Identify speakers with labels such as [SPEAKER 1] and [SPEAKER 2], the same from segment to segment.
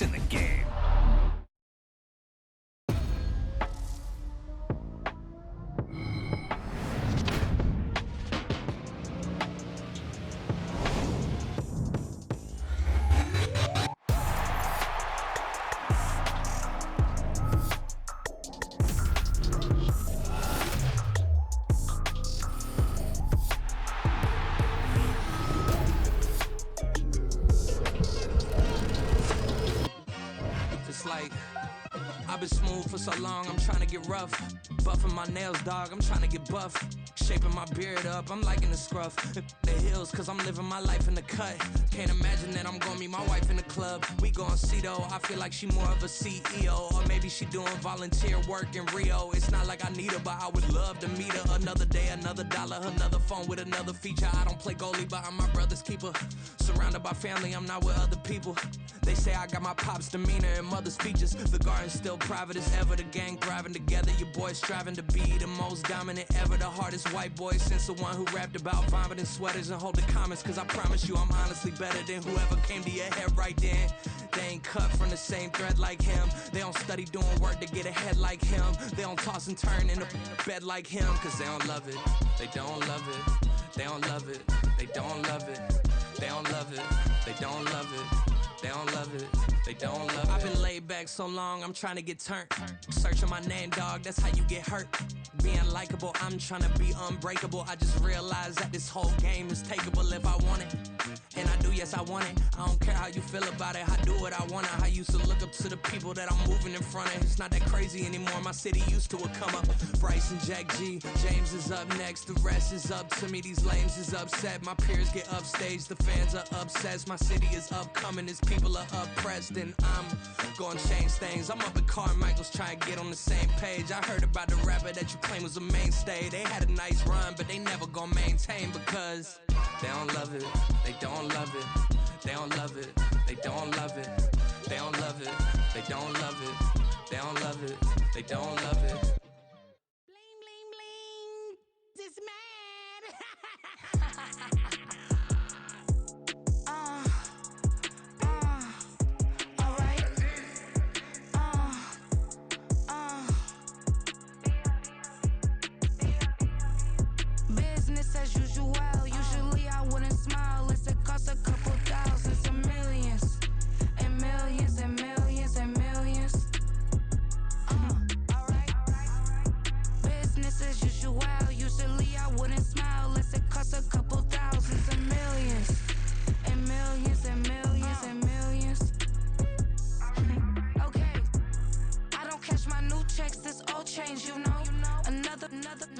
[SPEAKER 1] best in the game.
[SPEAKER 2] I've been smooth for so long, I'm trying to get rough. Buffing my nails, dog, I'm trying to get buff. Shaping my beard up, I'm liking the scruff. The hills, cause I'm living my life in the cut. Can't imagine that I'm gonna meet my wife in the club. We gon' see though, I feel like she more of a CEO. Or maybe she doing volunteer work in Rio. It's not like I need her, but I would love to meet her. Another day, another dollar, another phone with another feature. I don't play goalie, but I'm my brother's keeper. Surrounded by family, I'm not with other people. They say I got my pop's demeanor and mother's features. The garden's still private as ever, the gang thriving together. Your boys striving to be the most dominant ever. The hardest white boy since the one who rapped about vomiting sweaters and holding comments. Cause I promise you I'm honestly better than whoever came to your head right then. They ain't cut from the same thread like him. They don't study doing work to get ahead like him. They don't toss and turn in the bed like him. Cause they don't love it, they don't love it. They don't love it, they don't love it. They don't love it, they don't love it. They don't love it, they don't love it. I've been laid back so long, I'm trying to get turned. Searching my name, dog, that's how you get hurt. Being likable, I'm trying to be unbreakable. I just realized that this whole game is takeable if I want it. And I do, yes, I want it. I don't care how you feel about it, I do what I want it. I used to look up to the people that I'm moving in front of. It's not that crazy anymore, my city used to it come up. Bryce and Jack G, James is up next. The rest is up to me, these lames is upset. My peers get upstaged, the fans are obsessed. My city is upcoming, it's people are oppressed, and I'm gonna change things. I'm up at Carmichael's trying to get on the same page. I heard about the rapper that you claim was a mainstay. They had a nice run, but they never gonna maintain because they don't love it, they don't love it, they don't love it, they don't love it, they don't love it, they don't love it, they don't love it, they don't love it.
[SPEAKER 3] Bling, bling, bling, this mad. Business as usual. Usually I wouldn't smile unless it costs a couple thousands and millions. And millions and millions and millions. Alright. Business as usual. Usually I wouldn't smile unless it costs a couple thousands and millions. And millions and millions and millions. Okay. I don't cash my new checks, this old change, you know. Another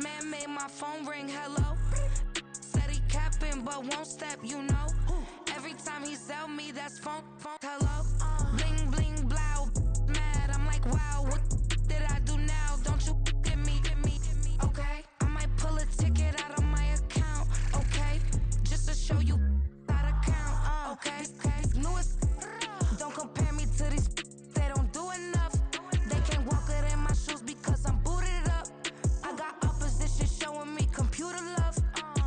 [SPEAKER 3] man made my phone ring, hello. Said he capping but won't step, you know. Every time he sell me, that's phone, hello. Bling, bling, blow, mad, I'm like, wow, what did I do now? Don't you get me, okay? I might pull a ticket out of my account, okay? Just to show you how to count, okay? Newest, don't compare me to these, they don't do enough. They can't walk it in my shoes because I'm booted up. I got opposition showing me computer love.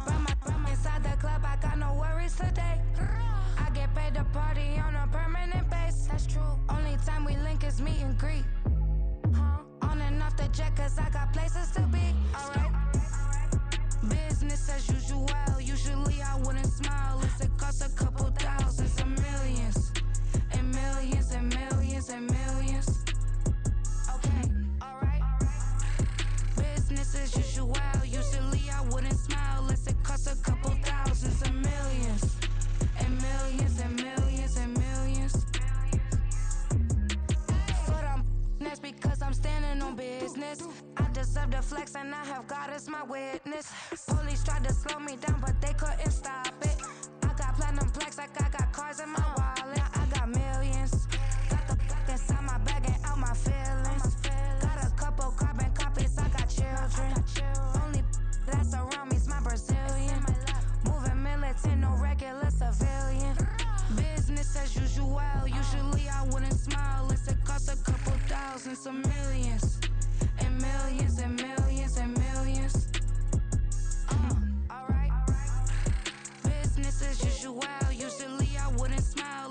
[SPEAKER 3] Ram inside the club, I got no worries today. I get paid to party on a permanent base. That's true. Only time we link is meet and greet. On and off the jet, cause I got places to be. Alright. Business as usual. Usually I wouldn't smile unless it costs a couple thousands and millions. And millions and millions and millions. Okay, alright. Business as usual. Usually I wouldn't smile unless it costs a couple thousands and millions. And millions and millions and millions. Foot on that's because I'm standing on business. I deserve the flex and I have God as my witness. Police tried to slow me down but they couldn't stop it. I got platinum plaques like I got cars in my wallet. I got millions. Got the fuck inside my bag and out my feelings. Got a couple carbon copies, I got children. Only that's around me's my Brazilian. Moving militant, no regular civilian. Business as usual. Usually I wouldn't smile unless it costs a couple thousands of millions. And millions and millions and millions. Alright. Business as usual. Usually I wouldn't smile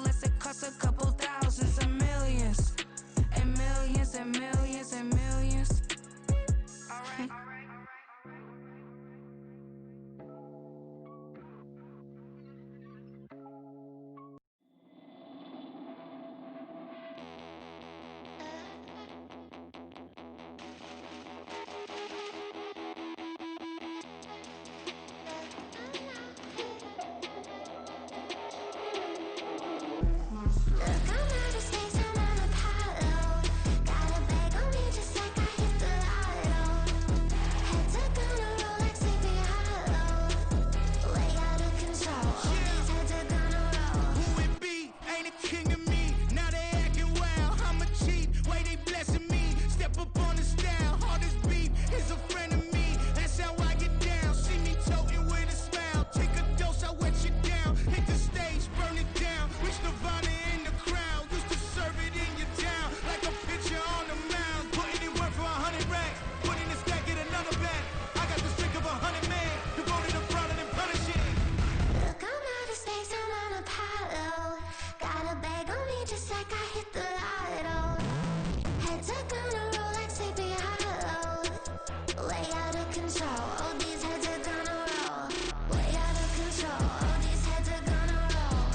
[SPEAKER 3] out of control. All these heads are gonna roll. Way out of control. All these heads are gonna roll.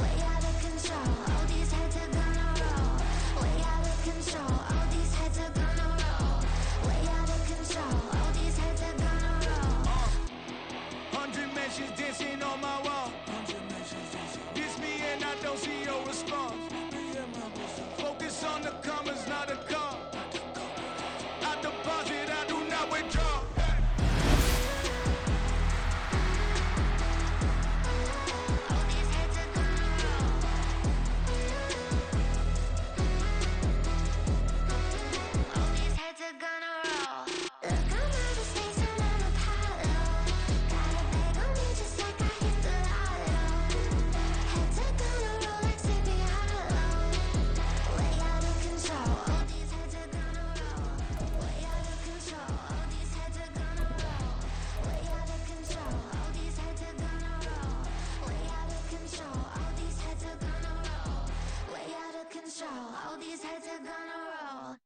[SPEAKER 3] Way out of control. All these heads are gonna roll. Way out of control. All these heads are gonna roll. Way out of control. All these heads are gonna roll.
[SPEAKER 2] 100 mentions dancing on my wall. Diss me and I don't see your response. Focus on the commas, not the call. I deposit, I do not withdraw.
[SPEAKER 3] All these heads are gonna roll. All these heads are gonna roll. Look, I'm out of space and I'm Apollo. Got a bag on me just like I hit the lotto. Heads are gonna roll like Sleepy Hollow. Way out of control. All these heads are gonna roll. Way out of control. All these heads are gonna roll. Way out of control. All these heads are gonna roll. Way out of control. All these heads are gonna roll. Way out of control. All these heads are gonna roll.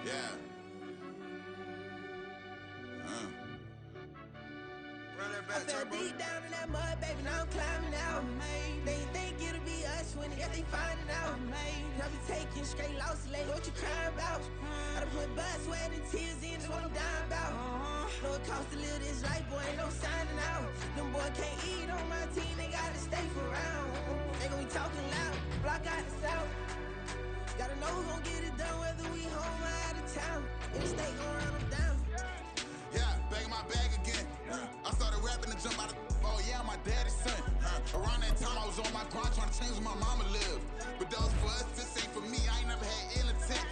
[SPEAKER 1] Yeah. Run that
[SPEAKER 4] I
[SPEAKER 1] back,
[SPEAKER 4] fell
[SPEAKER 1] Turbo.
[SPEAKER 4] deep down in that mud, baby, now I'm climbing out. They think it'll be us when they finding out. I be taking straight losses, lady, what you crying about? I done put blood, sweat, and tears in, that's what I'm dying about. Know it costs to live this life, boy, ain't no signing out. Them boy can't eat on my team, they gotta stay for round. They gon' be talking loud, block out the south. Gotta know who gon' get it done, whether we home or out of town. In the state gon' run them down.
[SPEAKER 1] Yeah, back in my bag again. I started rapping and jump out of. Oh yeah, I'm my daddy's son. Around that time I was on my grind trying to change where my mama lived. But that was for us, this ain't for me. I ain't never had ill intent.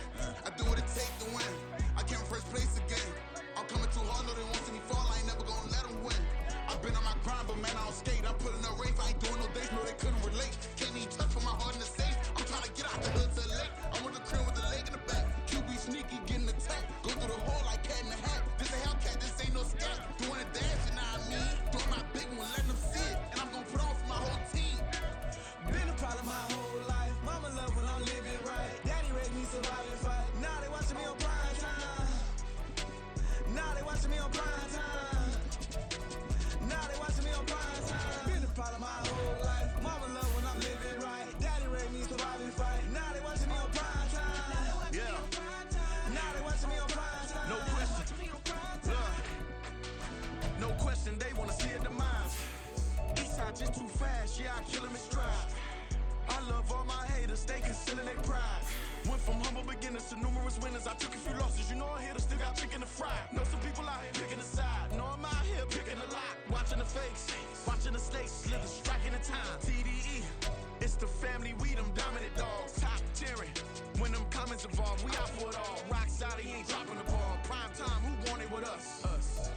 [SPEAKER 1] I do what it take to win. I came first place again. I'm coming too hard, no they won't see me fall. I ain't never gonna let them win. I've been on my grind, but man I don't skate. I'm putting up race, I ain't doing no days, no they couldn't relate. Can't even touch for my heart in the safe. I'm trying to get out the hood to the lake. I'm with the crib with the leg in the back. QB sneaky, getting attacked. Go through the hole like cat in the hat. This a Hellcat, this ain't no scat. Doing a dash, you know what I mean? Doing my big one, letting them see it. And I'm gonna put on for my whole team.
[SPEAKER 4] Been a problem my whole life. Mama love when I'm living right. Daddy raised me survive and fight. Now they watching me on prime time. Now they watching me on prime time. Now they watching me on prime time. Been a problem my whole life. Mama love when I'm living right. Daddy raised me survive and fight. Now they watching me on prime time.
[SPEAKER 2] Yeah,
[SPEAKER 4] Now they watching me on prime time.
[SPEAKER 2] no question. No question, they wanna see it demise. Eastside just too fast, yeah, I kill 'em in stride. I love all my haters, they concealing their pride. Went from humble beginners to numerous winners. I took a few losses, you know I hit still got chicken to fry. Know some people out here picking a side. Know I'm out here picking a lot. Watching the fakes, watching the snakes slither, striking the time. TDE, it's the family, we them dominant dogs. Top tiering, when them comments involved, we out for it all. Rock solid, he ain't dropping the ball. Prime time, who want it with us?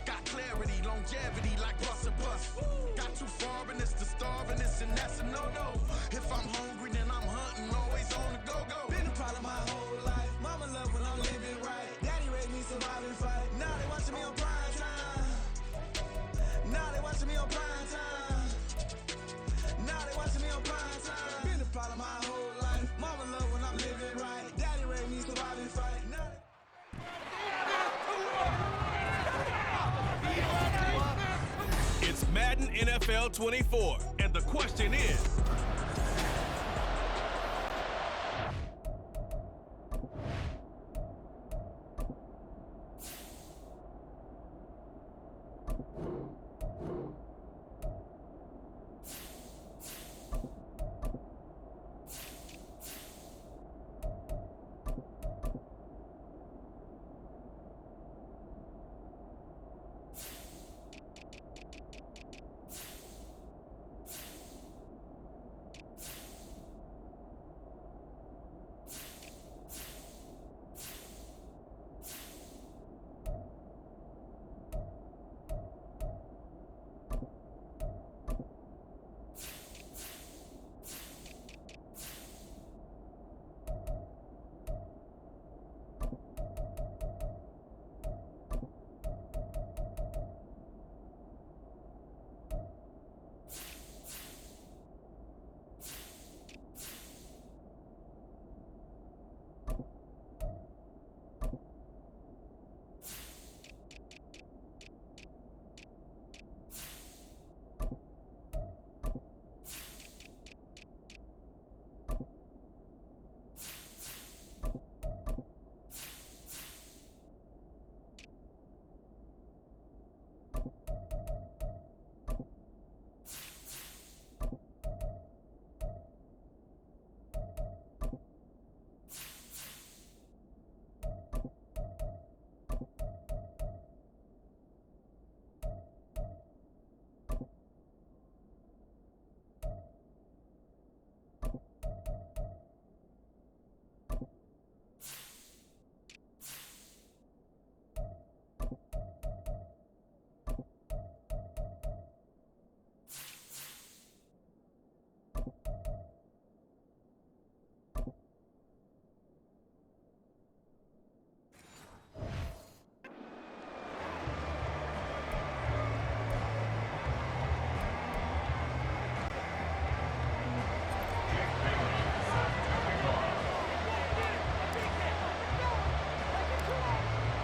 [SPEAKER 2] Got clarity, longevity, like bust a bus. Got too far and it's the starving, this and that's a no-no. If I'm hungry, then I'm hunting, always on the go-go.
[SPEAKER 4] Been a problem my whole life. Mama love when I'm living right. Daddy raised me survive and fight. Now they watching me on prime time. Now they watching me on prime time. Now they watching me on prime time. Been a problem my whole life. Mama love when I'm living right. Daddy raised me survive and fight. Now
[SPEAKER 5] It's Madden NFL 24, and the question is,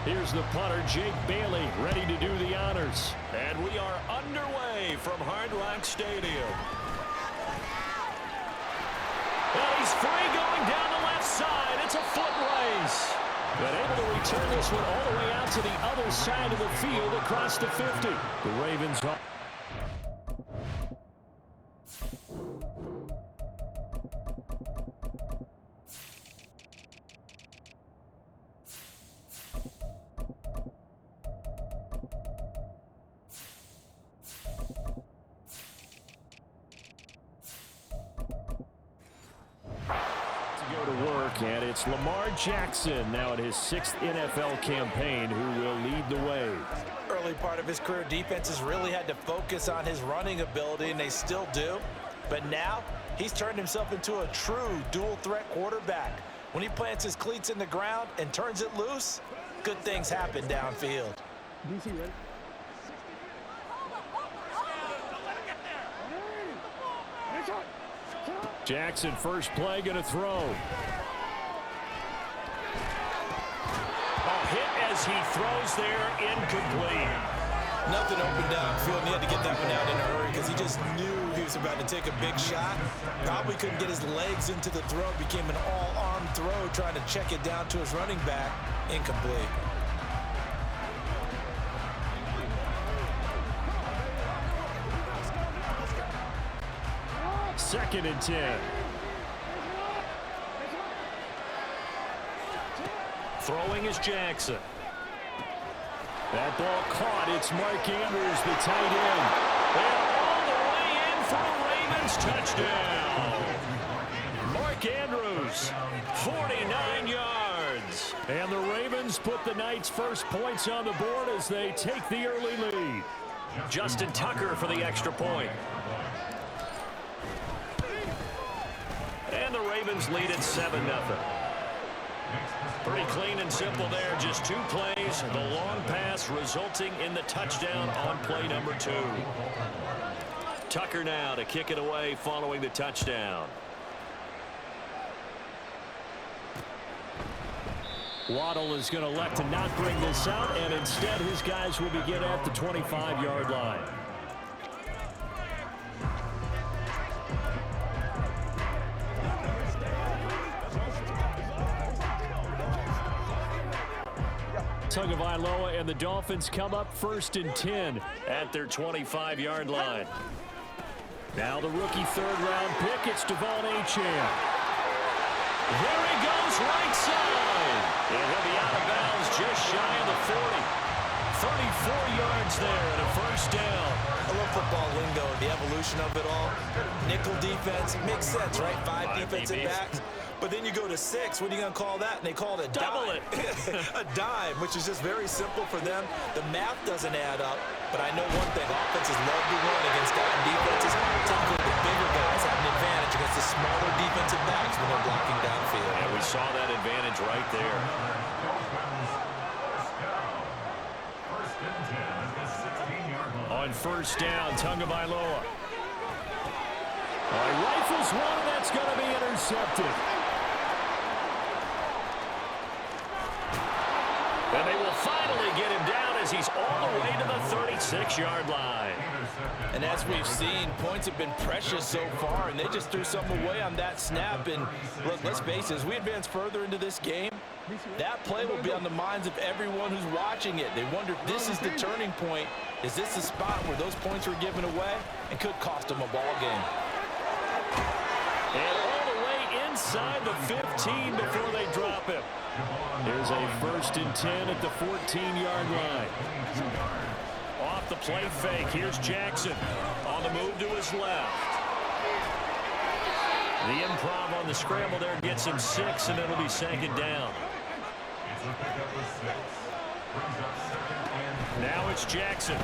[SPEAKER 6] Here's the punter, Jake Bailey, ready to do the honors. And we are underway from Hard Rock Stadium. And he's free going down the left side. It's a foot race. But able to return this one all the way out to the other side of the field across the 50. The Ravens are... And it's Lamar Jackson now in his 6th NFL campaign who will lead the way.
[SPEAKER 7] Early part of his career, defenses really had to focus on his running ability, and they still do. But now he's turned himself into a true dual-threat quarterback. When he plants his cleats in the ground and turns it loose, good things happen downfield.
[SPEAKER 6] Jackson, first play, going to throw. Hit as he throws there, incomplete.
[SPEAKER 7] Nothing open downfield, and he had to get that one out in a hurry because he just knew he was about to take a big shot. Probably couldn't get his legs into the throw. Became an all-arm throw, trying to check it down to his running back. Incomplete.
[SPEAKER 6] Second and 10. Throwing is Jackson. That ball caught. It's Mark Andrews, the tight end. And all the way in for a Ravens touchdown. Mark Andrews, 49 yards. And the Ravens put the Knights' first points on the board as they take the early lead. Justin Tucker for the extra point. And the Ravens lead at 7-0. Pretty clean and simple there. Just 2 plays. The long pass resulting in the touchdown on play number 2. Tucker now to kick it away following the touchdown. Waddle is going to elect to not bring this out, and instead his guys will begin at the 25-yard line. Tagovailoa and the Dolphins come up 1st and 10 at their 25-yard line. Now the rookie 3rd-round pick, it's Devon Achane. There he goes, right side. And he'll be out of bounds just shy of the 40. 34 yards there and a first down.
[SPEAKER 7] I love football lingo and the evolution of it all. Nickel defense makes sense, right? 5 defensive backs. But then you go to 6. What are you going to call that? And they call it a
[SPEAKER 6] double
[SPEAKER 7] dime. A dime, which is just very simple for them. The math doesn't add up. But I know one thing. Offenses love to run against dime defenses. Typically, the bigger guys have an advantage against the smaller defensive backs when they're blocking downfield.
[SPEAKER 6] And we saw that advantage right there. On 1st down, Tagovailoa. Rifles one, that's going to be intercepted. And they will finally get him down as he's all the way to the 36-yard line.
[SPEAKER 7] And as we've seen, points have been precious so far, and they just threw something away on that snap. And look, let's face it, as we advance further into this game, that play will be on the minds of everyone who's watching it. They wonder if this is the turning point. Is this the spot where those points were given away and could cost them a ball game?
[SPEAKER 6] And all the way inside the 15 before they drop him. Here's a 1st and 10 at the 14-yard line. Off the play fake, here's Jackson on the move to his left. The improv on the scramble there gets him 6, and it'll be 2nd down. Now it's Jackson.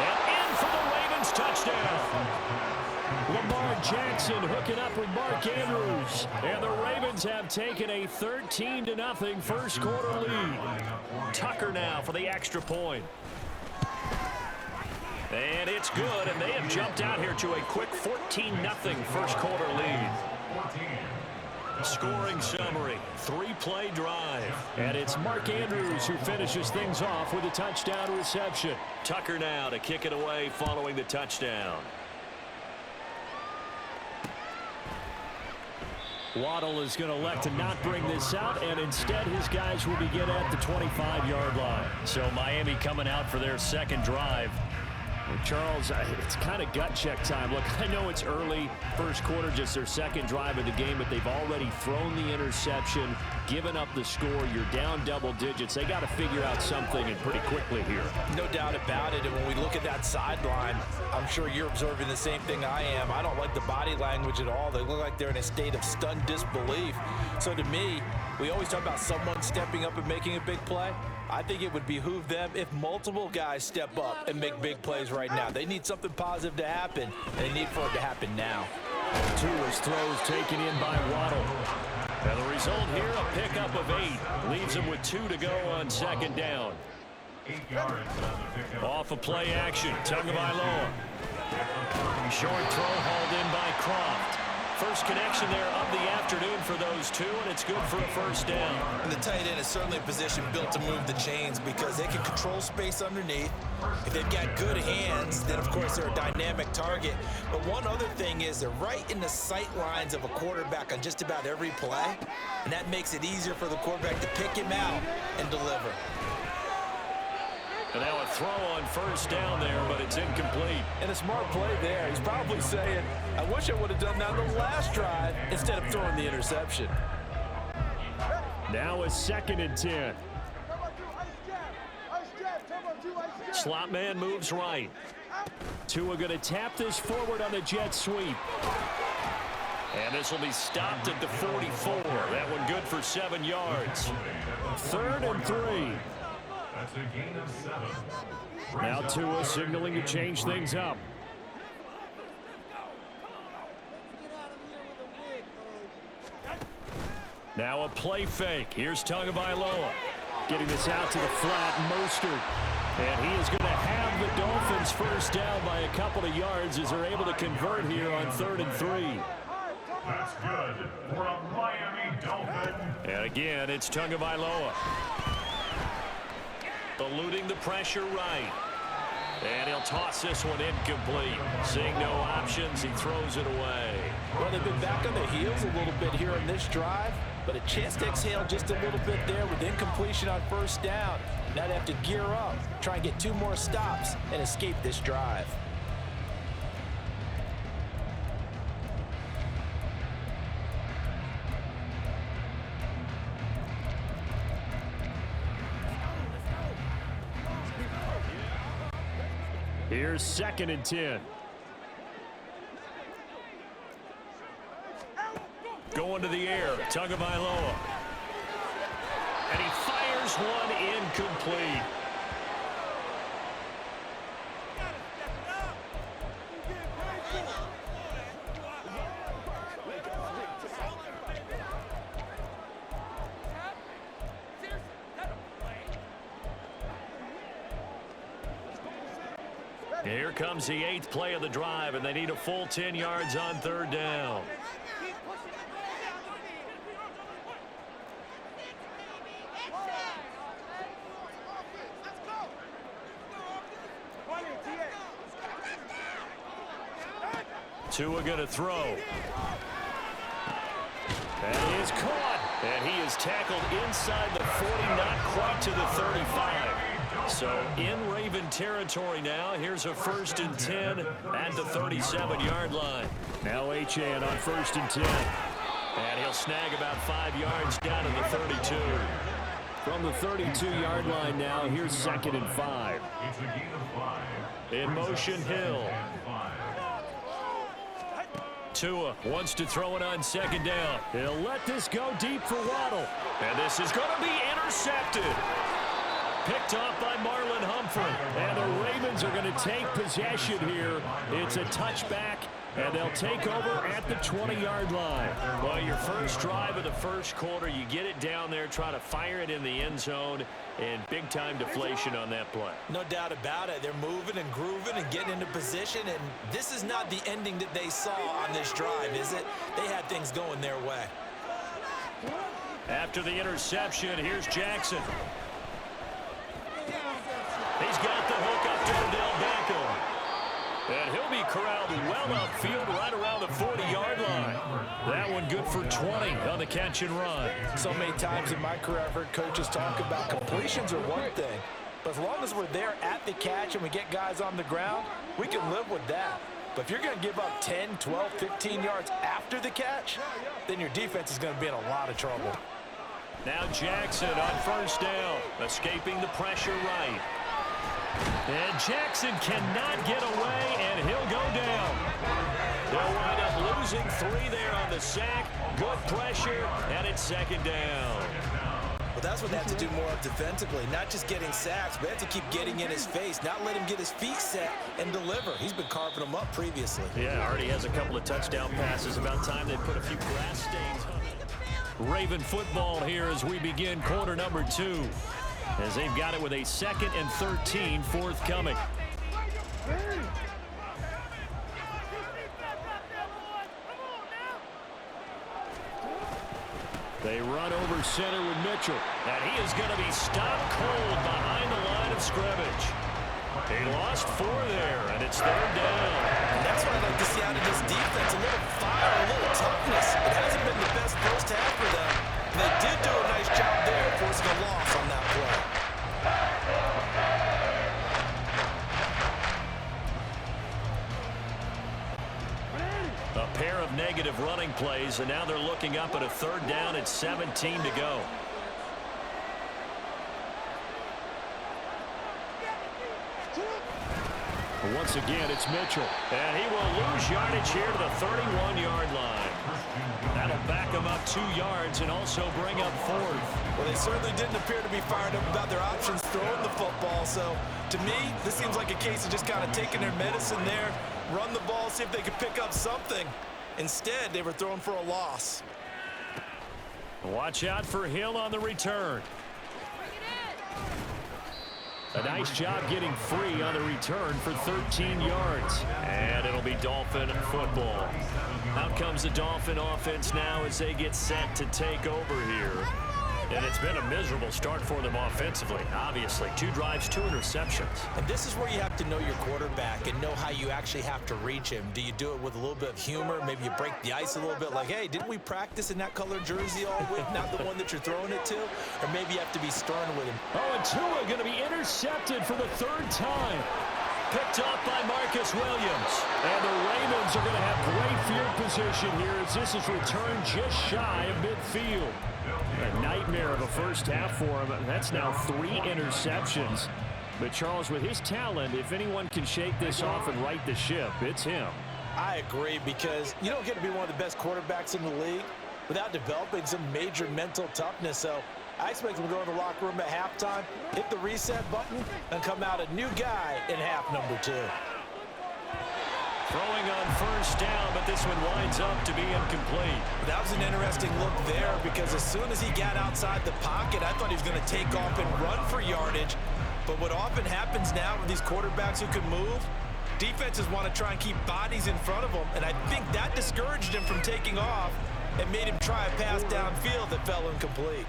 [SPEAKER 6] And in for the Ravens touchdown. Lamar Jackson hooking up with Mark Andrews. And the Ravens have taken a 13-0 first quarter lead. Tucker now for the extra point. And it's good, and they have jumped out here to a quick 14-0 first quarter lead. Scoring summary, 3-play drive. And it's Mark Andrews who finishes things off with a touchdown reception. Tucker now to kick it away following the touchdown. Waddle is going to elect to not bring this out, and instead his guys will begin at the 25-yard line. So Miami coming out for their second drive. Well, Charles, it's kind of gut check time. Look, I know it's early, first quarter, just their second drive of the game, but they've already thrown the interception, given up the score. You're down double digits. They got to figure out something, and pretty quickly here.
[SPEAKER 7] No doubt about it. And when we look at that sideline, I'm sure you're observing the same thing I am. I don't like the body language at all. They look like they're in a state of stunned disbelief. So to me, we always talk about someone stepping up and making a big play. I think it would behoove them if multiple guys step up and make big plays right now. They need something positive to happen, and they need for it to happen now.
[SPEAKER 6] Tua's throws taken in by Waddle. And the result here, a pickup of 8. Leaves him with 2 to go on second down.
[SPEAKER 8] 8 yards on the pickup.
[SPEAKER 6] Off of play action, Tagovailoa. Short throw hauled in by Croft. First connection there of the afternoon for those two, and it's good for a first down.
[SPEAKER 7] And the tight end is certainly a position built to move the chains because they can control space underneath. If they've got good hands, then of course they're a dynamic target. But one other thing is they're right in the sight lines of a quarterback on just about every play, and that makes it easier for the quarterback to pick him out and deliver.
[SPEAKER 6] And now a throw on first down there, but it's incomplete.
[SPEAKER 7] And a smart play there. He's probably saying, I wish I would have done that on the last drive instead of throwing the interception.
[SPEAKER 6] Now a 2nd and 10. Slot man moves right. Tua going to tap this forward on the jet sweep. And this will be stopped at the 44. That one good for 7 yards. 3rd and 3.
[SPEAKER 8] That's a gain of 7.
[SPEAKER 6] Now Tua signaling to change things up. Now a play fake. Here's Tagovailoa. Getting this out to the flat, Mostert. And he is going to have the Dolphins first down by a couple of yards as they're able to convert here on 3rd and 3.
[SPEAKER 8] That's good for a Miami Dolphin.
[SPEAKER 6] And again, it's Tagovailoa. Eluding the pressure right. And he'll toss this one incomplete. Seeing no options, he throws it away.
[SPEAKER 7] Well, they've been back on their heels a little bit here on this drive, but a chance to exhale just a little bit there with incompletion on first down. Now they have to gear up, try and get 2 more stops, and escape this drive.
[SPEAKER 6] Here's 2nd and 10. Going to the air, Tagovailoa. And he fires one incomplete. Here comes the 8th play of the drive, and they need a full 10 yards on 3rd down. Tua going to throw. That is caught. And he is tackled inside the 40, not quite to the 35. So in Raven territory now. Here's a 1st and 10 at the 37-yard line. Now Achane on 1st and 10. And he'll snag about 5 yards down to the 32. From the 32-yard line now, here's 2nd and 5.
[SPEAKER 8] It's a gain of 5.
[SPEAKER 6] In motion, Hill. Tua wants to throw it on 2nd down. He'll let this go deep for Waddle. And this is going to be intercepted. Picked off by Marlon Humphrey. And the Ravens are going to take possession here. It's a touchback, and they'll take over at the 20-yard line. Well, your first drive of the first quarter, you get it down there, try to fire it in the end zone, and big-time deflation on that play.
[SPEAKER 7] No doubt about it. They're moving and grooving and getting into position, and this is not the ending that they saw on this drive, is it? They had things going their way.
[SPEAKER 6] After the interception, here's Jackson. He's got the hook up to Odell Beckham. And he'll be corralled well upfield right around the 40-yard line. That one good for 20 on the catch and run.
[SPEAKER 7] So many times in my career, I've heard coaches talk about completions are one thing. But as long as we're there at the catch and we get guys on the ground, we can live with that. But if you're going to give up 10, 12, 15 yards after the catch, then your defense is going to be in a lot of trouble.
[SPEAKER 6] Now Jackson on first down, escaping the pressure right. And Jackson cannot get away, and he'll go down. They'll wind up losing 3 there on the sack. Good pressure, and it's second down.
[SPEAKER 7] Well, that's what they have to do more of defensively, not just getting sacks, but they have to keep getting in his face, not let him get his feet set and deliver. He's been carving them up previously.
[SPEAKER 6] Yeah, already has a couple of touchdown passes. About time they put a few grass stains on it. Raven football here as we begin quarter number 2. As they've got it with a 2nd and 13 forthcoming. They run over center with Mitchell. And he is going to be stopped cold behind the line of scrimmage. He lost 4 there, and it's 3rd down.
[SPEAKER 7] And that's what I'd like to see out of this defense. A little fire, a little toughness. It hasn't been the best first half for them. And they did do a nice job there forcing a loss on that play.
[SPEAKER 6] A pair of negative running plays, and now they're looking up at a 3rd down at 17 to go. Once again, it's Mitchell, and he will lose yardage here to the 31-yard line. That'll back him up 2 yards and also bring up 4th.
[SPEAKER 7] Well, they certainly didn't appear to be fired up about their options throwing the football. So, to me, this seems like a case of just kind of taking their medicine there, run the ball, see if they could pick up something. Instead, they were throwing for a loss.
[SPEAKER 6] Watch out for Hill on the return. A nice job getting free on the return for 13 yards. And it'll be Dolphin football. Out comes the Dolphin offense now as they get set to take over here. And it's been a miserable start for them offensively, obviously. 2 drives, 2 interceptions.
[SPEAKER 7] And this is where you have to know your quarterback and know how you actually have to reach him. Do you do it with a little bit of humor? Maybe you break the ice a little bit like, hey, didn't we practice in that colored jersey all week? Not the one that you're throwing it to? Or maybe you have to be stern with him.
[SPEAKER 6] Oh, and Tua going to be intercepted for the 3rd time. Picked up by Marcus Williams. And the Ravens are going to have great field position here as this is returned just shy of midfield. A nightmare of a first half for him. That's now 3 interceptions. But Charles, with his talent, if anyone can shake this off and right the ship, it's him.
[SPEAKER 7] I agree, because you don't get to be one of the best quarterbacks in the league without developing some major mental toughness. So I expect him to go in the locker room at halftime, hit the reset button, and come out a new guy in half number 2.
[SPEAKER 6] Throwing on first down, but this one winds up to be incomplete.
[SPEAKER 7] That was an interesting look there, because as soon as he got outside the pocket, I thought he was going to take off and run for yardage. But what often happens now with these quarterbacks who can move, defenses want to try and keep bodies in front of them, and I think that discouraged him from taking off and made him try a pass downfield that fell incomplete.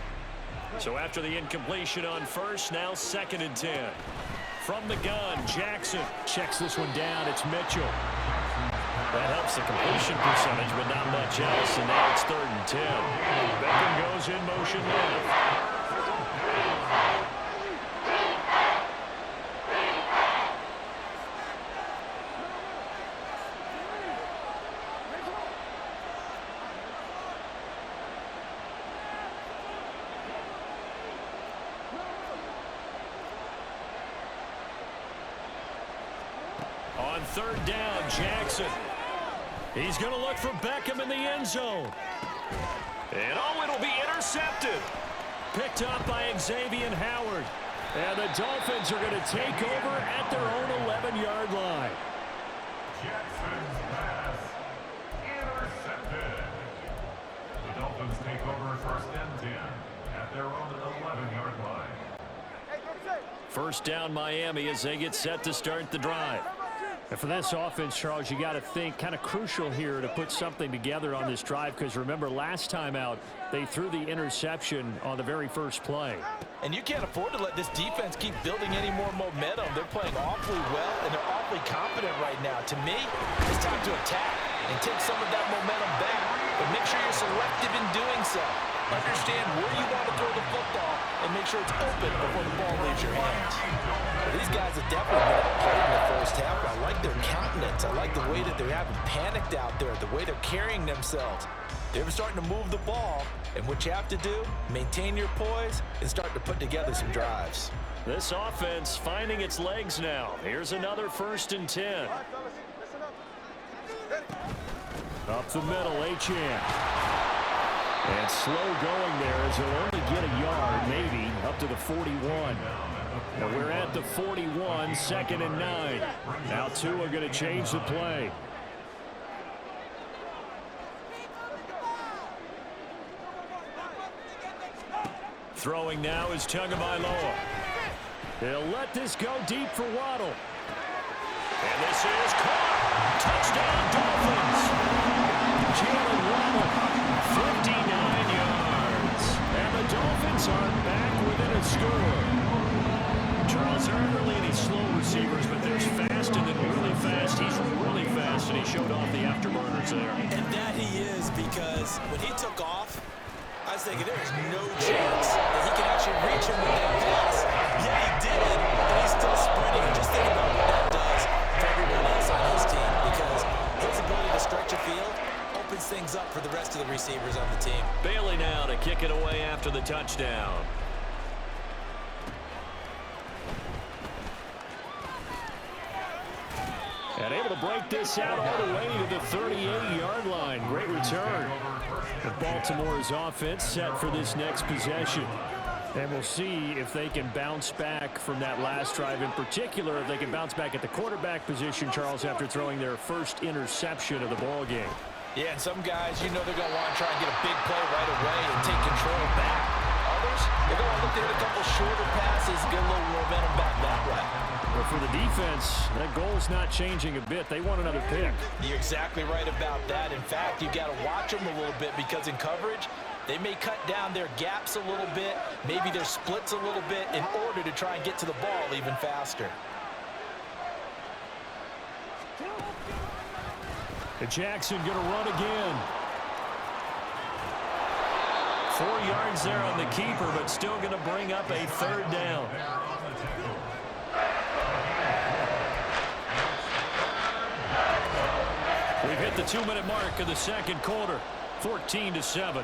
[SPEAKER 6] So after the incompletion on first, now 2nd and 10. From the gun, Jackson checks this one down. It's Mitchell. That helps the completion percentage, but not much else, and now it's 3rd and 10. Beckham goes in motion left. On 3rd down, Jackson. He's going to look for Beckham in the end zone. And oh, it'll be intercepted. Picked up by Xavier Howard. And the Dolphins are going to take over at their own 11-yard line.
[SPEAKER 8] Jackson's pass intercepted. The Dolphins take over 1st and 10 at their own 11-yard line.
[SPEAKER 6] First down, Miami, as they get set to start the drive. And for this offense, Charles, you got to think kind of crucial here to put something together on this drive, because remember last time out they threw the interception on the very first play.
[SPEAKER 7] And you can't afford to let this defense keep building any more momentum. They're playing awfully well, and they're awfully confident right now. To me, it's time to attack and take some of that momentum back, but make sure you're selective in doing so. Understand where you want to throw the football and make sure it's open before the ball leaves your hands. Well, these guys have definitely been outplayed in the first half. I like their countenance. I like the way that they haven't panicked out there, the way they're carrying themselves. They're starting to move the ball, and what you have to do, maintain your poise and start to put together some drives.
[SPEAKER 6] This offense finding its legs now. Here's another 1st and 10. Up the middle, Achane. And slow going there as he'll only get a yard, maybe, up to the 41. And we're at the 41, 2nd and 9. Now two are going to change the play. Throwing now is Tagovailoa. He'll let this go deep for Waddle. And this is caught. Touchdown, Dolphins. Jalen Waddle, 59 yards. And the Dolphins are back within a score. Charles, there aren't really any slow receivers, but there's fast and then really fast. He's really fast, and he showed off the afterburners there.
[SPEAKER 7] And that he is, because when he took off, I was thinking there is no chance that he can actually reach him with that pass. Yeah, he did, and he's still sprinting. Just think about what that does for everyone else on his team, because his ability to stretch a field opens things up for the rest of the receivers on the team.
[SPEAKER 6] Bailey now to kick it away after the touchdown. And able to break this out all the way to the 38-yard line. Great return. But Baltimore's offense set for this next possession. And we'll see if they can bounce back from that last drive. In particular, if they can bounce back at the quarterback position, Charles, after throwing their first interception of the ball game.
[SPEAKER 7] Yeah, and some guys, you know they're going to want to try and get a big play right away and take control back. Others, they're going to look to hit a couple shorter passes and get a little momentum back that way.
[SPEAKER 6] But for the defense, that goal's not changing a bit. They want another pick.
[SPEAKER 7] You're exactly right about that. In fact, you've got to watch them a little bit, because in coverage, they may cut down their gaps a little bit, maybe their splits a little bit, in order to try and get to the ball even faster.
[SPEAKER 6] And Jackson going to run again. 4 yards there on the keeper, but still going to bring up a 3rd down. We've hit the 2-minute mark of the second quarter, 14-7.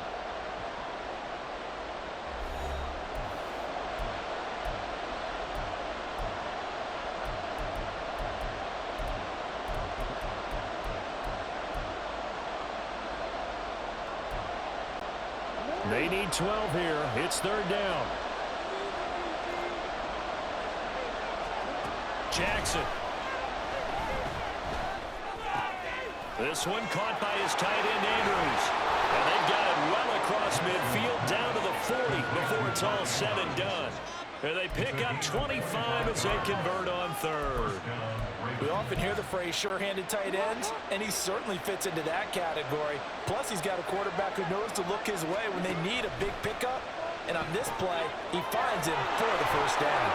[SPEAKER 6] They need 12 here. It's 3rd down. Jackson. This one caught by his tight end, Andrews. And they've got it well across midfield, down to the 40 before it's all said and done. And they pick up 25 as they convert on 3rd.
[SPEAKER 7] We often hear the phrase sure-handed tight ends, and he certainly fits into that category. Plus, he's got a quarterback who knows to look his way when they need a big pickup. And on this play, he finds him for the 1st down.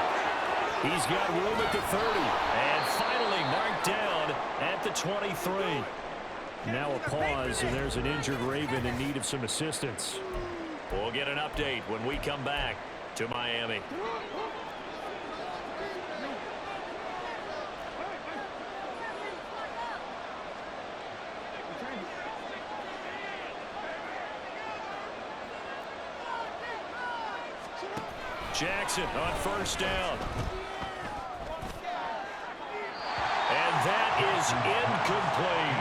[SPEAKER 6] He's got room at the 30. And finally marked down at the 23. Now a pause, and there's an injured Raven in need of some assistance. We'll get an update when we come back to Miami. Jackson on 1st down. And that is incomplete.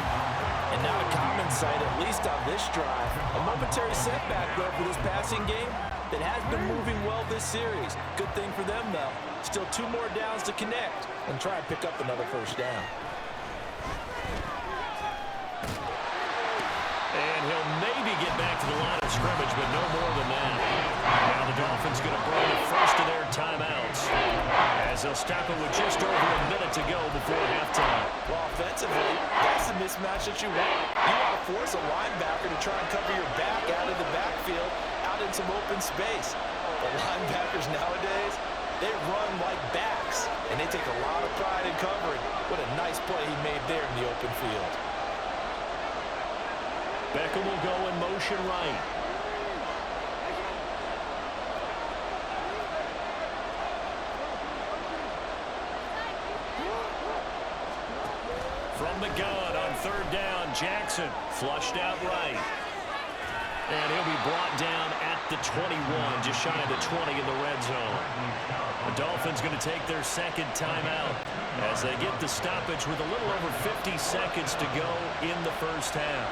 [SPEAKER 7] And not a common sight, at least on this drive. A momentary setback, though, for this passing game that has been moving well this series. Good thing for them, though. Still 2 more downs to connect and try and pick up another 1st down.
[SPEAKER 6] And he'll maybe get back to the line of scrimmage, but no more than that. Now the Dolphins going to burn the first of their timeouts as they'll stop it with just over a minute to go before halftime.
[SPEAKER 7] Well, offensively, that's the mismatch that you want. You want to force a linebacker to try and cover your back out of the backfield, out in some open space. The linebackers nowadays, they run like backs, and they take a lot of pride in covering. What a nice play he made there in the open field.
[SPEAKER 6] Beckham will go in motion right. From the gun on third down, Jackson flushed out right. And he'll be brought down at the 21, just shy of the 20 in the red zone. The Dolphins going to take their second timeout as they get the stoppage with a little over 50 seconds to go in the first half.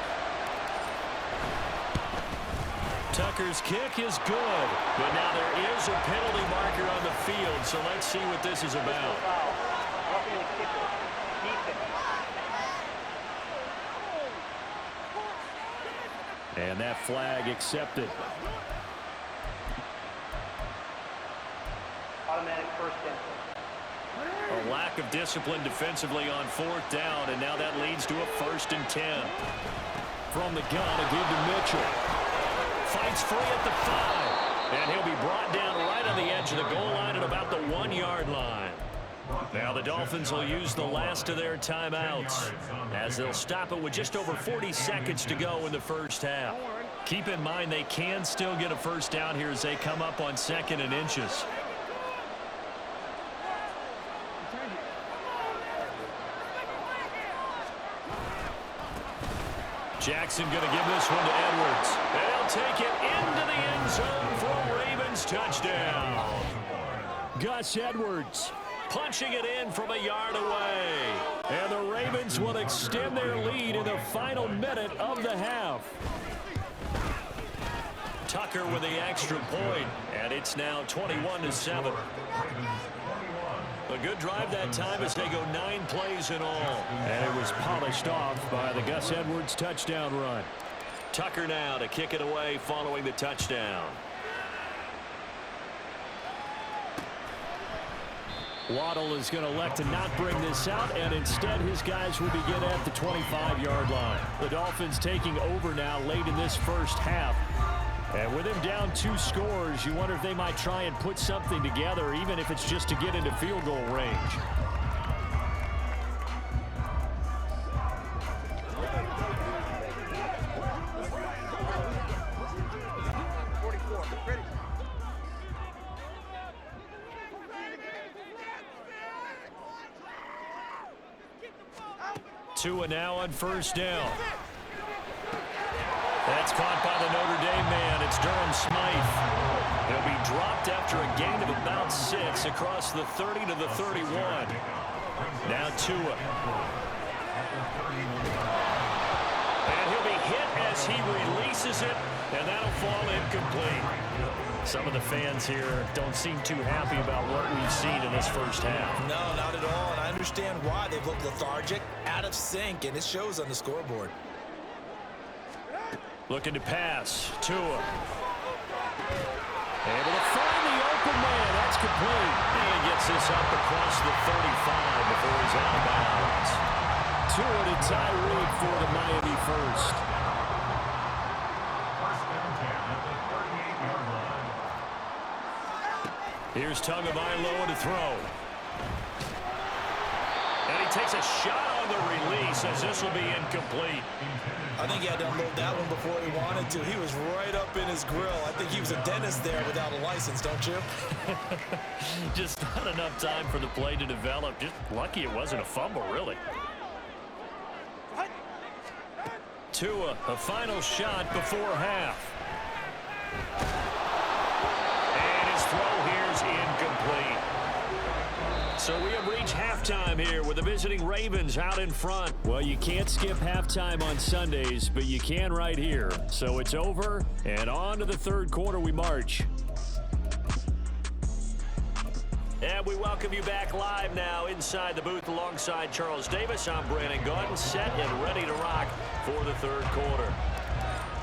[SPEAKER 6] Tucker's kick is good, but now there is a penalty marker on the field, so let's see what this is about. And that flag accepted.
[SPEAKER 9] Automatic first down.
[SPEAKER 6] A lack of discipline defensively on fourth down, and now that leads to a 1st and 10. From the gun, a give to Mitchell. Fights free at the 5. And he'll be brought down right on the edge of the goal line at about the 1-yard line. Now the Dolphins will use the last of their timeouts as they'll stop it with just over 40 seconds to go in the first half. Keep in mind they can still get a first down here as they come up on 2nd and inches. Jackson going to give this one to Edwards. They'll take it into the end zone for a Ravens touchdown. Gus Edwards punching it in from a yard away. And the Ravens will extend their lead in the final minute of the half. Tucker with the extra point, and it's now 21-7. A good drive that time as they go 9 plays in all. And it was polished off by the Gus Edwards touchdown run. Tucker now to kick it away following the touchdown. Waddle is going to elect to not bring this out, and instead his guys will begin at the 25-yard line. The Dolphins taking over now late in this first half. And with him down 2 scores, you wonder if they might try and put something together, even if it's just to get into field goal range. Tua now on first down. That's caught by the Notre Dame man. It's Durham Smythe. He'll be dropped after a gain of about 6 across the 30 to the 31. Now Tua. And he'll be hit as he releases it, and that'll fall incomplete. Some of the fans here don't seem too happy about what we've seen in this first half.
[SPEAKER 7] No, not at all, and I understand why. They've looked lethargic, out of sync, and it shows on the scoreboard.
[SPEAKER 6] Looking to pass. Tua. Able to find the open man. That's complete. And gets this up across the 35 before he's out of bounds. Tua to Tyreek for the Miami first. Here's Tagovailoa to throw. And he takes a shot on the release as this will be incomplete.
[SPEAKER 7] I think he had to unload that one before he wanted to. He was right up in his grill. I think he was a dentist there without a license, don't you?
[SPEAKER 6] Just not enough time for the play to develop. Just lucky it wasn't a fumble, really. Tua, a final shot before half. And his throw here is incomplete. So we have reached halftime here with the visiting Ravens out in front. Well, you can't skip halftime on Sundays, but you can right here. So it's over, and on to the third quarter we march. And we welcome you back live now inside the booth alongside Charles Davis. I'm Brandon Gaudin, set and ready to rock for the third quarter.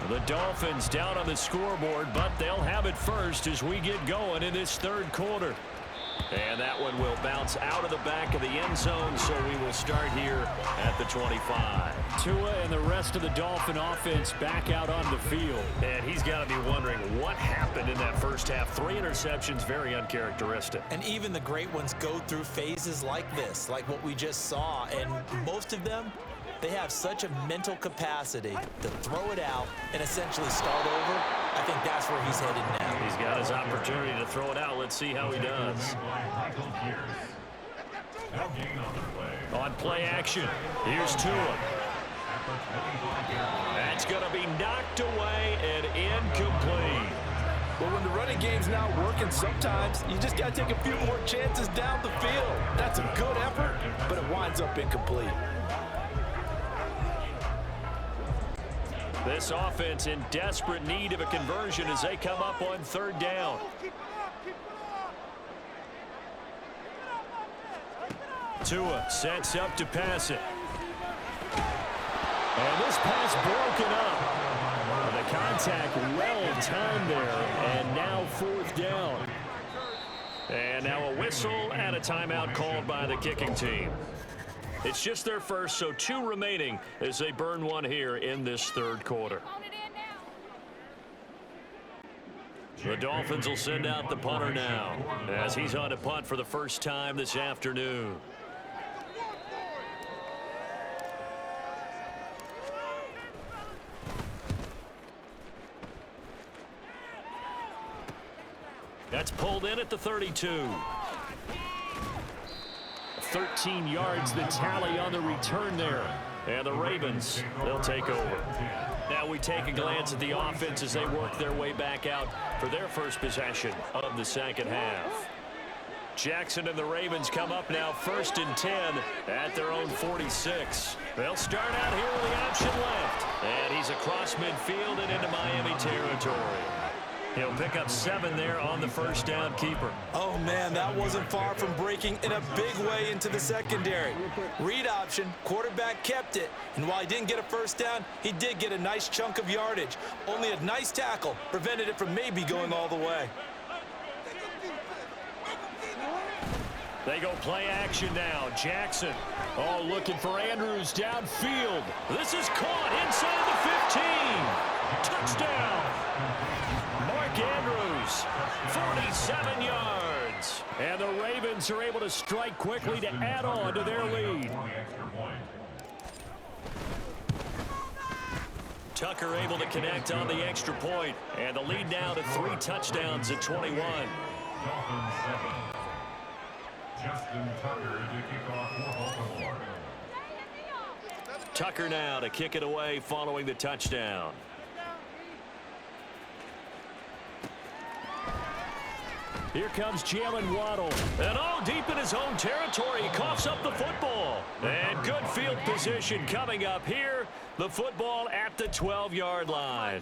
[SPEAKER 6] The Dolphins down on the scoreboard, but they'll have it first as we get going in this third quarter. And that one will bounce out of the back of the end zone, so we will start here at the 25.
[SPEAKER 10] Tua and the rest of the Dolphin offense back out on the field.
[SPEAKER 6] And he's got to be wondering what happened in that first half. 3 interceptions, very uncharacteristic.
[SPEAKER 7] And even the great ones go through phases like this, like what we just saw. And most of them, they have such a mental capacity to throw it out and essentially start over. I think that's where he's headed now.
[SPEAKER 6] He's got his opportunity to throw it out. Let's see how he does. On play action, here's Tua. That's going to be knocked away and incomplete.
[SPEAKER 7] Well, when the running game's not working, sometimes you just got to take a few more chances down the field. That's a good effort, but it winds up incomplete.
[SPEAKER 6] This offense in desperate need of a conversion as they come up on 3rd down. Tua sets up to pass it.
[SPEAKER 10] And this pass broken up. The contact well timed there, and now 4th down.
[SPEAKER 6] And now a whistle and a timeout called by the kicking team. It's just their first, so 2 remaining as they burn one here in this 3rd quarter. The Dolphins will send out the punter now as he's on to punt for the first time this afternoon. That's pulled in at the 32.
[SPEAKER 10] 13 yards the tally on the return there.
[SPEAKER 6] And the Ravens, they'll take over. Now we take a glance at the offense as they work their way back out for their first possession of the second half. Jackson and the Ravens come up now 1st and 10 at their own 46. They'll start out here with the option left. And he's across midfield and into Miami territory. He'll pick up 7 there on the first down keeper.
[SPEAKER 7] Oh, man, that wasn't far from breaking in a big way into the secondary. Read option, quarterback kept it. And while he didn't get a first down, he did get a nice chunk of yardage. Only a nice tackle prevented it from maybe going all the way.
[SPEAKER 6] They go play action now. Jackson.
[SPEAKER 10] Oh, looking for Andrews downfield.
[SPEAKER 6] This is caught inside the 15. Touchdown. Andrews, 47 yards.
[SPEAKER 10] And the Ravens are able to strike quickly to add on to their lead.
[SPEAKER 6] Tucker able to connect on the extra point. And the lead now to 3 touchdowns at 21. Tucker now to kick it away following the touchdown.
[SPEAKER 10] Here comes Jalen Waddle.
[SPEAKER 6] And all deep in his own territory. He coughs up the football. And good field position coming up here. The football at the 12-yard line.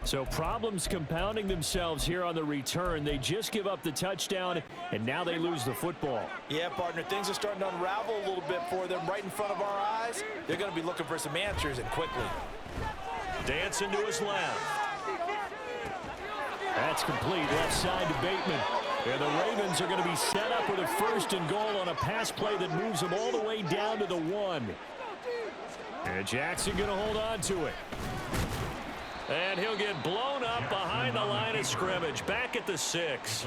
[SPEAKER 10] So problems compounding themselves here on the return. They just give up the touchdown, and now they lose the football.
[SPEAKER 7] Yeah, partner, things are starting to unravel a little bit for them right in front of our eyes. They're going to be looking for some answers, and quickly.
[SPEAKER 6] Dancing to his left.
[SPEAKER 10] That's complete, left side to Bateman. And the Ravens are going to be set up with a 1st and goal on a pass play that moves them all the way down to the 1. And Jackson going to hold on to it.
[SPEAKER 6] And he'll get blown up behind the line of scrimmage, back at the 6.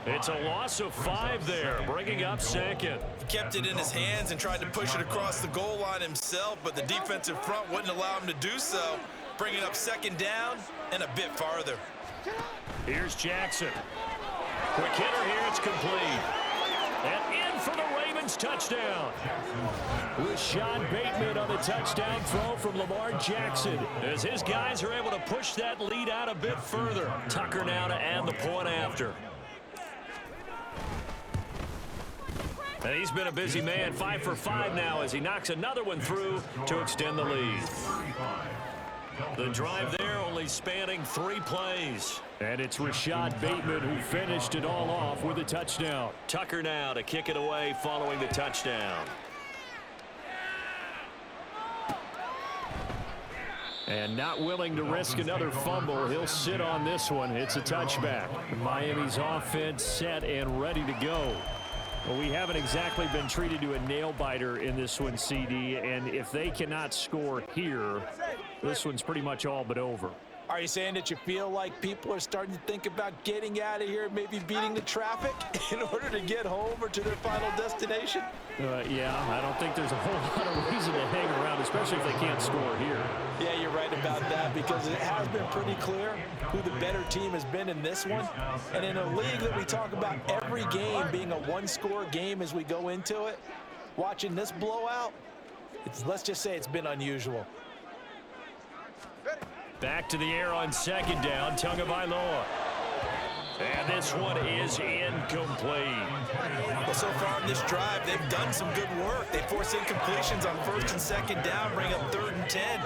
[SPEAKER 6] It's a loss of 5 there, bringing up 2nd.
[SPEAKER 7] He kept it in his hands and tried to push it across the goal line himself, but the defensive front wouldn't allow him to do so, bringing up 2nd down and a bit farther.
[SPEAKER 6] Here's Jackson. Quick hitter here, it's complete. And in for the Ravens touchdown.
[SPEAKER 10] Rashad Bateman on the touchdown throw from Lamar Jackson.
[SPEAKER 6] As his guys are able to push that lead out a bit further. Tucker now to add the point after. And he's been a busy man, 5 for 5 now as he knocks another one through to extend the lead. The drive there only spanning 3 plays.
[SPEAKER 10] And it's Rashad Bateman who finished it all off with a touchdown.
[SPEAKER 6] Tucker now to kick it away following the touchdown.
[SPEAKER 10] And not willing to risk another fumble. He'll sit on this one. It's a touchback. Miami's offense set and ready to go. Well, we haven't exactly been treated to a nail-biter in this one, CD. And if they cannot score here, this one's pretty much all but over.
[SPEAKER 7] Are you saying that you feel like people are starting to think about getting out of here, maybe beating the traffic in order to get home or to their final destination?
[SPEAKER 10] Yeah, I don't think there's a whole lot of reason to hang around, especially if they can't score here.
[SPEAKER 7] Yeah, you're right about that, because it has been pretty clear who the better team has been in this one. And in a league that we talk about every game being a one-score game as we go into it, watching this blowout, let's just say it's been unusual.
[SPEAKER 10] Back to the air on second down, Tagovailoa. And this one is incomplete.
[SPEAKER 7] Well, so far in this drive, they've done some good work. They force incompletions on first and second down, bring up 3rd and 10.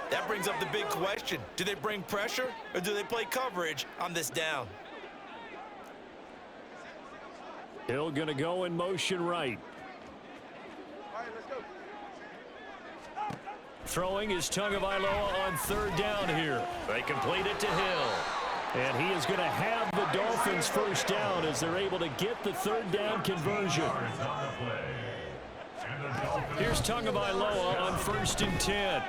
[SPEAKER 7] That brings up the big question. Do they bring pressure or do they play coverage on this down?
[SPEAKER 10] Hill going to go in motion right. Throwing is Tagovailoa on 3rd down here. They complete it to Hill. And he is going to have the Dolphins first down as they're able to get the 3rd down conversion. Here's Tagovailoa on 1st and 10.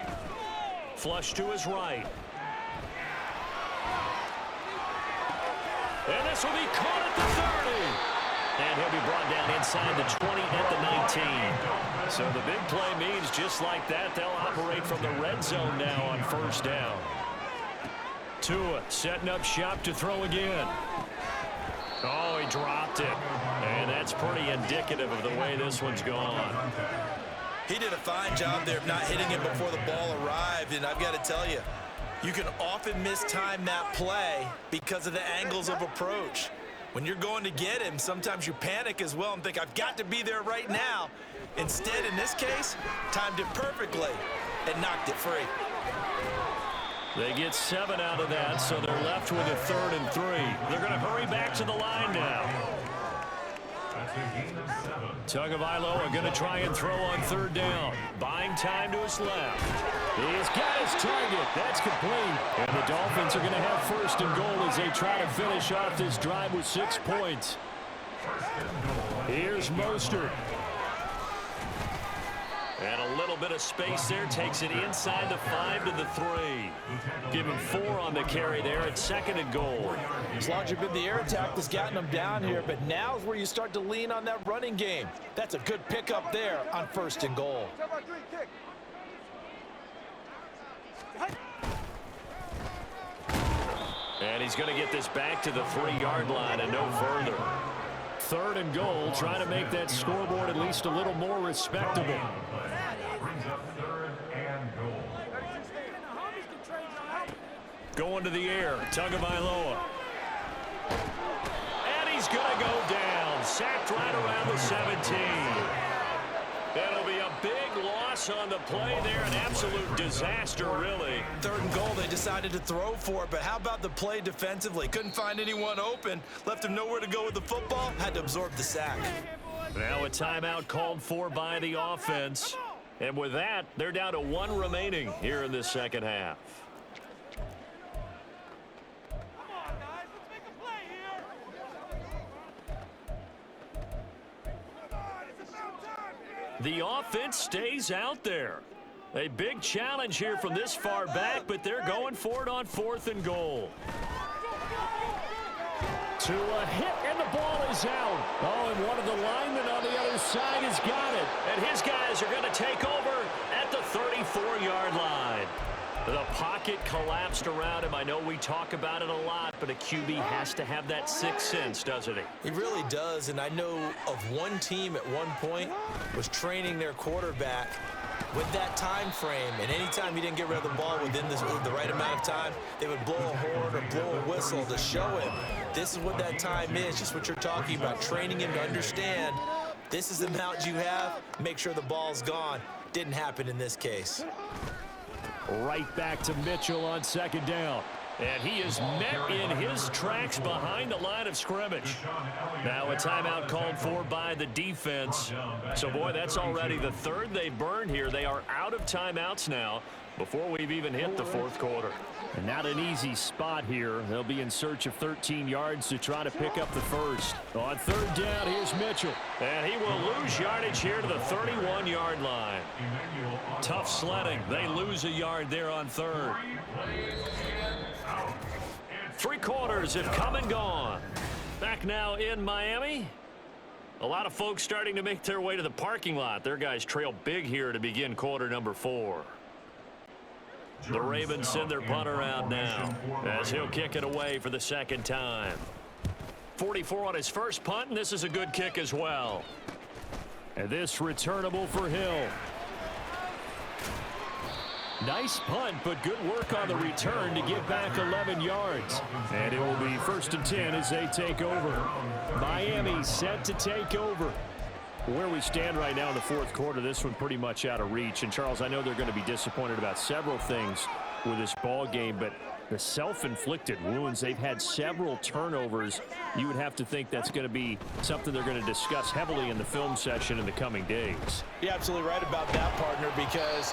[SPEAKER 10] Flush to his right. And this will be caught at the 30. And he'll be brought down inside the 20 at the 19. So the big play means just like that, they'll operate from the red zone now on 1st down. Tua setting up shop to throw again. Oh, he dropped it. And that's pretty indicative of the way this one's gone.
[SPEAKER 7] He did a fine job there of not hitting it before the ball arrived. And I've got to tell you, you can often mistime that play because of the angles of approach. When you're going to get him, sometimes you panic as well and think, I've got to be there right now. Instead, in this case, timed it perfectly and knocked it free.
[SPEAKER 10] They get 7 out of that, so they're left with a 3rd and 3. They're going to hurry back to the line now. Tagovailoa going to try and throw on 3rd down. Buying time to his left. He's got his target. That's complete. And the Dolphins are going to have 1st and goal as they try to finish off this drive with 6 points. Here's Mostert. And a little bit of space there, takes it inside the 5 to the 3. Give him 4 on the carry there at 2nd and goal.
[SPEAKER 7] As long as you've been the air attack that's gotten them down here, but now is where you start to lean on that running game. That's a good pickup there on 1st and goal.
[SPEAKER 10] And he's going to get this back to the 3-yard line and no further. 3rd and goal, trying to make that scoreboard at least a little more respectable. Going to the air, Tagovailoa. And he's going to go down. Sacked right around the 17. That'll be a big loss on the play there. An absolute disaster, really.
[SPEAKER 7] 3rd and goal, they decided to throw for it, but how about the play defensively? Couldn't find anyone open. Left him nowhere to go with the football. Had to absorb the sack.
[SPEAKER 10] Now a timeout called for by the offense. And with that, they're down to 1 remaining here in this second half. The offense stays out there. A big challenge here from this far back, but they're going for it on 4th and goal. To a hit, and the ball is out. Oh, and one of the linemen on the other side has got it. And his guys are going to take over at the 34-yard line. The pocket collapsed around him. I know we talk about it a lot, but a QB has to have that 6th sense, doesn't he?
[SPEAKER 7] He really does, and I know of one team at one point was training their quarterback with that time frame, and anytime he didn't get rid of the ball within the right amount of time, they would blow a horn or blow a whistle to show him this is what that time is, just what you're talking about, training him to understand this is the amount you have, make sure the ball's gone. Didn't happen in this case.
[SPEAKER 10] Right back to Mitchell on 2nd down. And he is met in his tracks behind the line of scrimmage. Now a timeout called for by the defense. So, boy, that's already the 3rd they've burned here. They are out of timeouts now.
[SPEAKER 6] before we've even hit the fourth quarter.
[SPEAKER 10] And not an easy spot here. They'll be in search of 13 yards to try to pick up the first. On third down, here's Mitchell.
[SPEAKER 6] And he will lose yardage here to the 31-yard line. Tough sledding. They lose a yard there on third. 3 quarters have come and gone. Back now in Miami. A lot of folks starting to make their way to the parking lot. Their guys trail big here to begin quarter number 4. The Ravens send their punter out now as he'll kick it away for the second time. 44 on his first punt, and this is a good kick as well.
[SPEAKER 10] And this returnable for Hill. Nice punt, but good work on the return to get back 11 yards. And it will be 1st and 10 as they take over. Miami set to take over. Where we stand right now in the fourth quarter, this one pretty much out of reach. And, Charles, I know they're going to be disappointed about several things with this ball game, but the self-inflicted wounds, they've had several turnovers. You would have to think that's going to be something they're going to discuss heavily in the film session in the coming days.
[SPEAKER 7] You're absolutely right about that, partner, because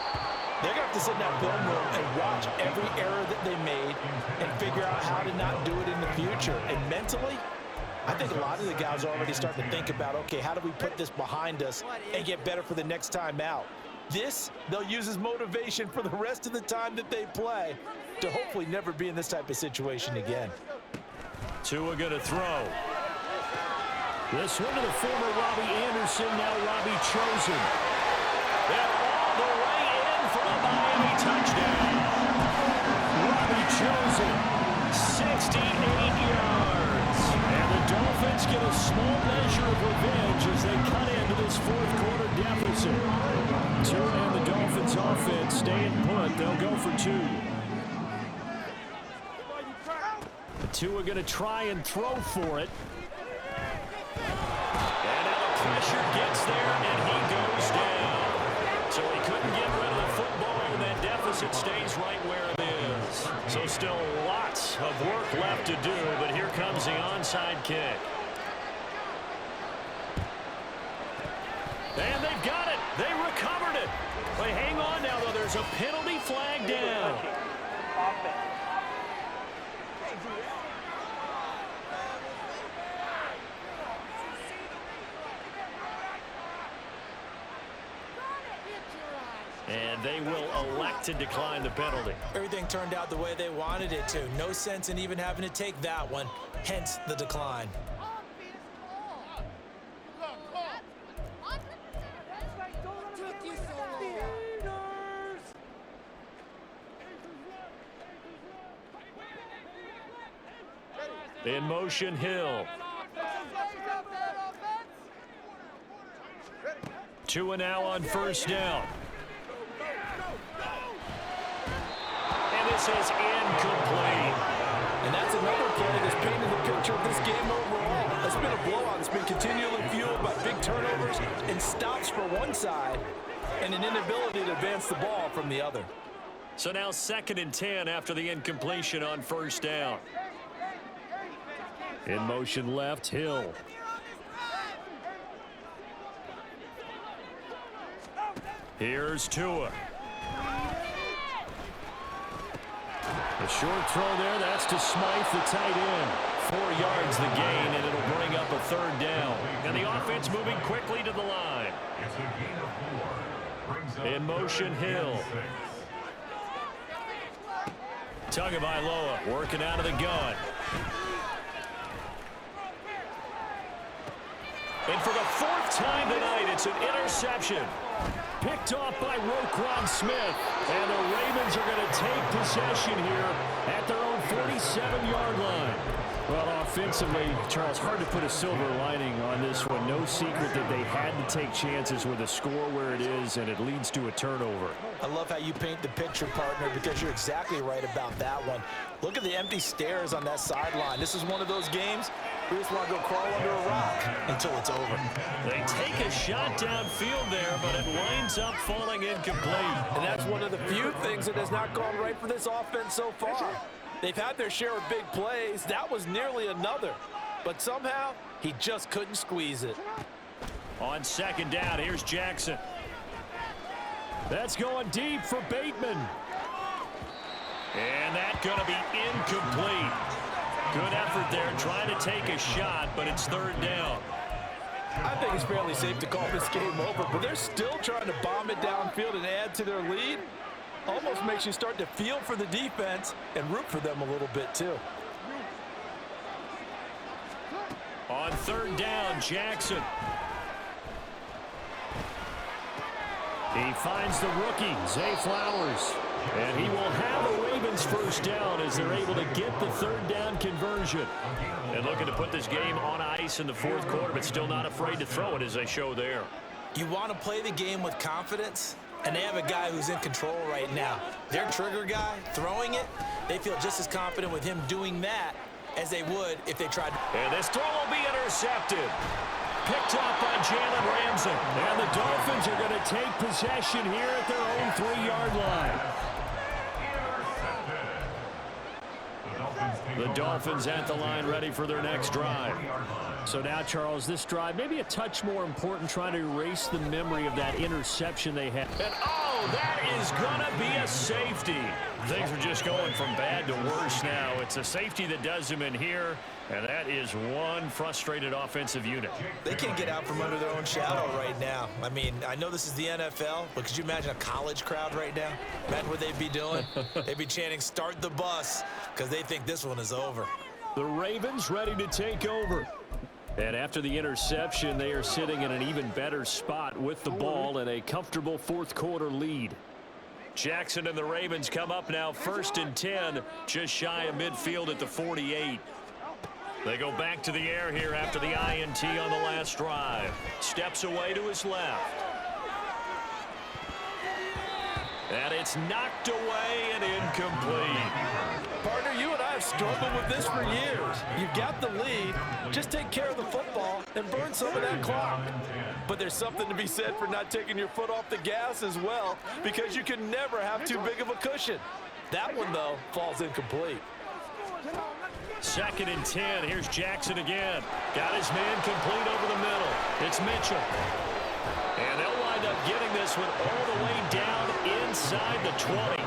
[SPEAKER 7] they're going to have to sit in that film room and watch every error that they made and figure out how to not do it in the future. And mentally, I think a lot of the guys are already starting to think about, okay, how do we put this behind us and get better for the next time out? This, they'll use as motivation for the rest of the time that they play to hopefully never be in this type of situation again.
[SPEAKER 6] Tua going to throw.
[SPEAKER 10] This one to the former Robbie Anderson, now Robbie Chosen.
[SPEAKER 6] And all the way in for a Miami touchdown.
[SPEAKER 10] Robbie Chosen, 68 yards. And the Dolphins get a small measure of revenge as they cut into this fourth quarter deficit. Tua and the Dolphins offense stay in put. They'll go for 2. Tua going to try and throw for it.
[SPEAKER 6] And now the pressure gets there, and he goes down. So he couldn't get rid of the football, and that deficit stays right where it is. So still lots of work left to do, but here comes the onside kick. And they've got it. They recovered it. But hang on now, though. There's a penalty flag down. And they will elect to decline the penalty.
[SPEAKER 7] Everything turned out the way they wanted it to. No sense in even having to take that one, hence the decline.
[SPEAKER 6] In motion, Hill. Tua now on first down. And this is incomplete.
[SPEAKER 7] And that's another play that's painted the picture of this game overall. It's been a blowout. It's been continually fueled by big turnovers and stops for one side and an inability to advance the ball from the other.
[SPEAKER 6] So now 2nd and 10 after the incompletion on first down.
[SPEAKER 10] In motion left, Hill.
[SPEAKER 6] Here's Tua.
[SPEAKER 10] A short throw there. That's to Smythe, the tight end.
[SPEAKER 6] 4 yards the gain, and it'll bring up a third down. And the offense moving quickly to the line. In motion, Hill. Tagovailoa working out of the gun. And for the 4th time tonight, it's an interception.
[SPEAKER 10] Picked off by Roquan Smith. And the Ravens are going to take possession here at their own 47-yard line. Well, offensively, Charles, hard to put a silver lining on this one. No secret that they had to take chances with a score where it is, and it leads to a turnover.
[SPEAKER 7] I love how you paint the picture, partner, because you're exactly right about that one. Look at the empty stairs on that sideline. This is one of those games we just want to go crawl under a rock until it's over.
[SPEAKER 6] They take a shot downfield there, but it winds up falling incomplete.
[SPEAKER 7] And that's one of the few things that has not gone right for this offense so far. They've had their share of big plays. That was nearly another. But somehow, he just couldn't squeeze it.
[SPEAKER 6] On 2nd down, here's Jackson.
[SPEAKER 10] That's going deep for Bateman.
[SPEAKER 6] And that's going to be incomplete. Good effort there trying to take a shot, but it's third down.
[SPEAKER 7] I think it's fairly safe to call this game over, but they're still trying to bomb it downfield and add to their lead. Almost makes you start to feel for the defense and root for them a little bit too.
[SPEAKER 6] On third down, Jackson. He finds the rookie, Zay Flowers. And he will have a Ravens first down as they're able to get the third down conversion. And looking to put this game on ice in the fourth quarter, but still not afraid to throw it as they show there.
[SPEAKER 7] You want to play the game with confidence, and they have a guy who's in control right now. Their trigger guy, throwing it, they feel just as confident with him doing that as they would if they tried.
[SPEAKER 6] And this throw will be intercepted. Picked up by Jalen Ramsey. And the Dolphins are going to take possession here at their own 3-yard line. The Dolphins at the line ready for their next drive. So now, Charles, this drive maybe a touch more important, trying to erase the memory of that interception they had. And, oh, that is going to be a safety. Things are just going from bad to worse now. It's a safety that does them in here, and that is one frustrated offensive unit.
[SPEAKER 7] They can't get out from under their own shadow right now. I mean, I know this is the NFL, but could you imagine a college crowd right now? Imagine what they'd be doing. They'd be chanting, "Start the bus," because they think this one is over.
[SPEAKER 6] The Ravens ready to take over. And after the interception, they are sitting in an even better spot with the ball and a comfortable fourth quarter lead. Jackson and the Ravens come up now 1st and 10, just shy of midfield at the 48. They go back to the air here after the INT on the last drive. Steps away to his left. And it's knocked away and incomplete.
[SPEAKER 7] Partner, you and I have struggled with this for years. You've got the lead. Just take care of the football and burn some of that clock. But there's something to be said for not taking your foot off the gas as well, because you can never have too big of a cushion. That one, though, falls incomplete.
[SPEAKER 6] 2nd and 10. Here's Jackson again. Got his man complete over the middle. It's Mitchell. And they'll wind up getting this one all the way down inside the 20.